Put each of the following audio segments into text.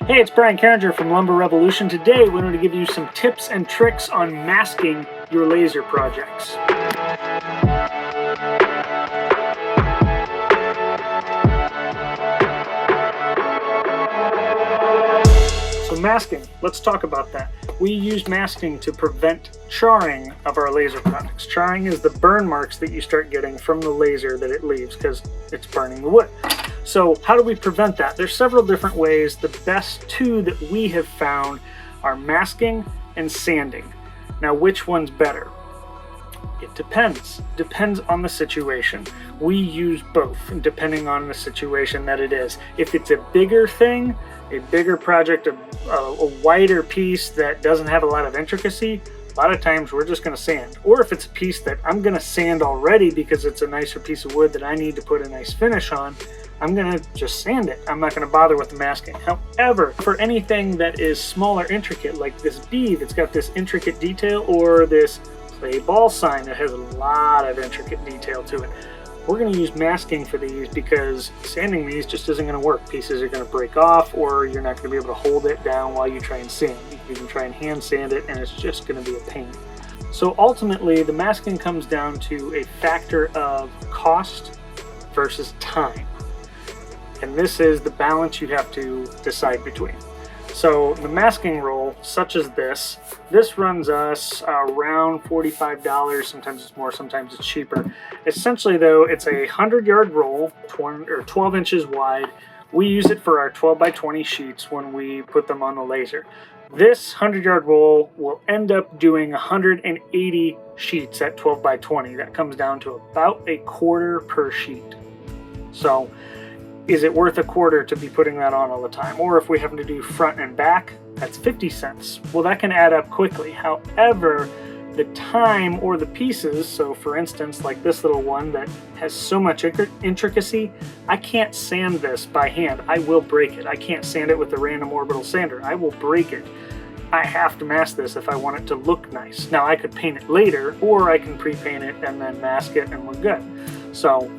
Hey, it's Brian Carringer from Lumber Revolution. Today, we wanted to give you some tips and tricks on masking your laser projects. So masking, let's talk about that. We use masking to prevent charring of our laser products. Charring is the burn marks that you start getting from the laser that it leaves because it's burning the wood. So how do we prevent that? There's several different ways. The best two that we have found are masking and sanding. Now, which one's better? It depends on the situation. We use both depending on the situation that it is. If it's a bigger thing, a bigger project, a wider piece that doesn't have a lot of intricacy, a lot of times we're just going to sand. Or if it's a piece that I'm going to sand already because it's a nicer piece of wood that I need to put a nice finish on, I'm going to just sand it. I'm not going to bother with the masking. However, for anything that is smaller, intricate, like this bee that's got this intricate detail, or this play ball sign that has a lot of intricate detail to it, we're going to use masking for these because sanding these just isn't going to work. Pieces are going to break off, or you're not going to be able to hold it down while you try and sand. You can try and hand sand it, and it's just going to be a pain. So ultimately, the masking comes down to a factor of cost versus time. And this is the balance you have to decide between. So the masking roll, such as this runs us around $45. Sometimes it's more, sometimes it's cheaper. Essentially though, it's a 100-yard roll, 12 inches wide. We use it for our 12 by 20 sheets when we put them on the laser. This 100-yard roll will end up doing 180 sheets at 12 by 20. That comes down to about a quarter per sheet. So is it worth a quarter to be putting that on all the time? Or if we happen to do front and back, that's 50 cents. Well, that can add up quickly. However, the time or the pieces, so for instance, like this little one that has so much intricacy, I can't sand this by hand. I will break it. I can't sand it with a random orbital sander. I will break it. I have to mask this if I want it to look nice. Now, I could paint it later, or I can pre-paint it and then mask it and we're good. So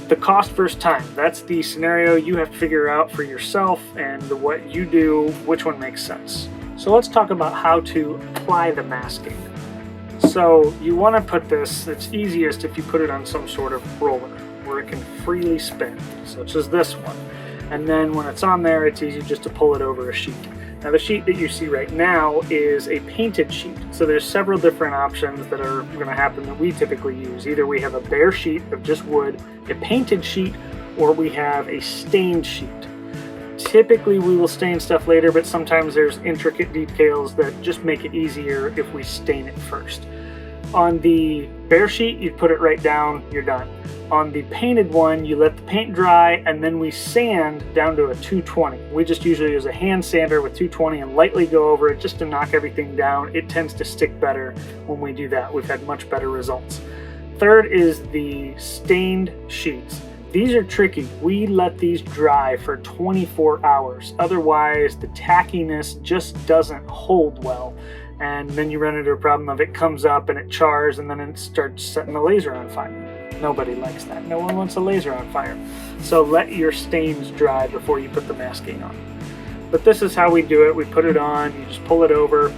the cost versus time, that's the scenario you have to figure out for yourself, and what you do, which one makes sense. So let's talk about how to apply the masking. So you want to put this, it's easiest if you put it on some sort of roller where it can freely spin, such as this one. And then when it's on there, it's easy just to pull it over a sheet. Now the sheet that you see right now is a painted sheet. So there's several different options that are going to happen that we typically use. Either we have a bare sheet of just wood, a painted sheet, or we have a stained sheet. Typically we will stain stuff later, but sometimes there's intricate details that just make it easier if we stain it first. On the bare sheet, you put it right down, you're done. On the painted one, you let the paint dry, and then we sand down to a 220. We just usually use a hand sander with 220 and lightly go over it just to knock everything down. It tends to stick better when we do that. We've had much better results. Third is the stained sheets. These are tricky. We let these dry for 24 hours. Otherwise, the tackiness just doesn't hold well. And then you run into a problem of it comes up and it chars, and then it starts setting the laser on fire. Nobody likes that. No one wants a laser on fire. So let your stains dry before you put the masking on. But this is how we do it. We put it on, you just pull it over,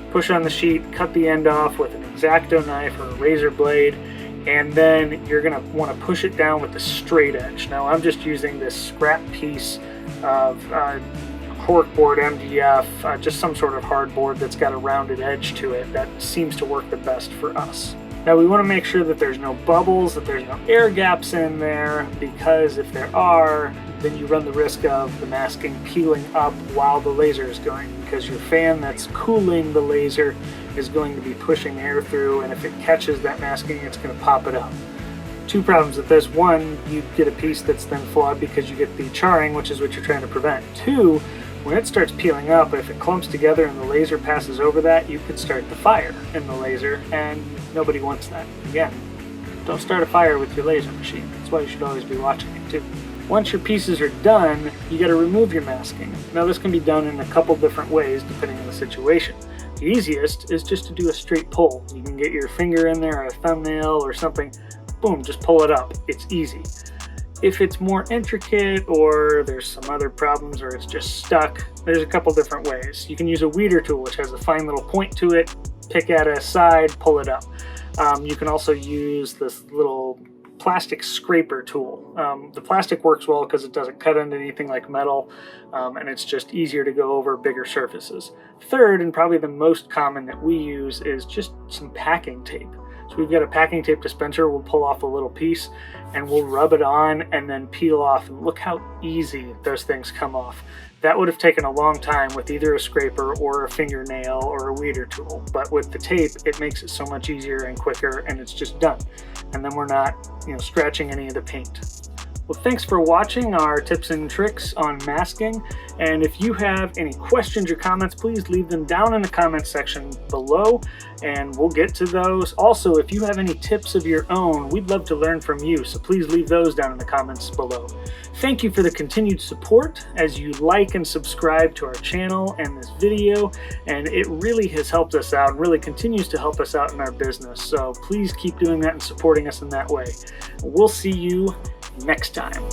push on the sheet, cut the end off with an X-Acto knife or a razor blade, and then you're going to want to push it down with the straight edge. Now I'm just using this scrap piece of corkboard MDF, just some sort of hardboard that's got a rounded edge to it. That seems to work the best for us. Now we want to make sure that there's no bubbles, that there's no air gaps in there, because if there are, then you run the risk of the masking peeling up while the laser is going, because your fan that's cooling the laser is going to be pushing air through, and if it catches that masking, it's going to pop it up. Two problems with this. One, you get a piece that's then flawed because you get the charring, which is what you're trying to prevent. Two, when it starts peeling up, if it clumps together and the laser passes over that, you could start the fire in the laser, and nobody wants that. Again, don't start a fire with your laser machine. That's why you should always be watching it too. Once your pieces are done, you got to remove your masking. Now this can be done in a couple different ways depending on the situation. The easiest is just to do a straight pull. You can get your finger in there or a thumbnail or something, boom, just pull it up. It's easy. If it's more intricate or there's some other problems or it's just stuck, there's a couple different ways. You can use a weeder tool, which has a fine little point to it, pick at a side, pull it up. You can also use this little plastic scraper tool. The plastic works well because it doesn't cut into anything like metal, and it's just easier to go over bigger surfaces. Third, and probably the most common that we use, is just some packing tape. So we've got a packing tape dispenser. We'll pull off a little piece and we'll rub it on and then peel off, and look how easy those things come off. That would have taken a long time with either a scraper or a fingernail or a weeder tool, but with the tape it makes it so much easier and quicker, and it's just done. And then we're not, scratching any of the paint. Well, thanks for watching our tips and tricks on masking. And if you have any questions or comments, please leave them down in the comments section below and we'll get to those. Also, if you have any tips of your own, we'd love to learn from you, so please leave those down in the comments below. Thank you for the continued support as you like and subscribe to our channel and this video, and it really has helped us out and really continues to help us out in our business. So please keep doing that and supporting us in that way. We'll see you next time.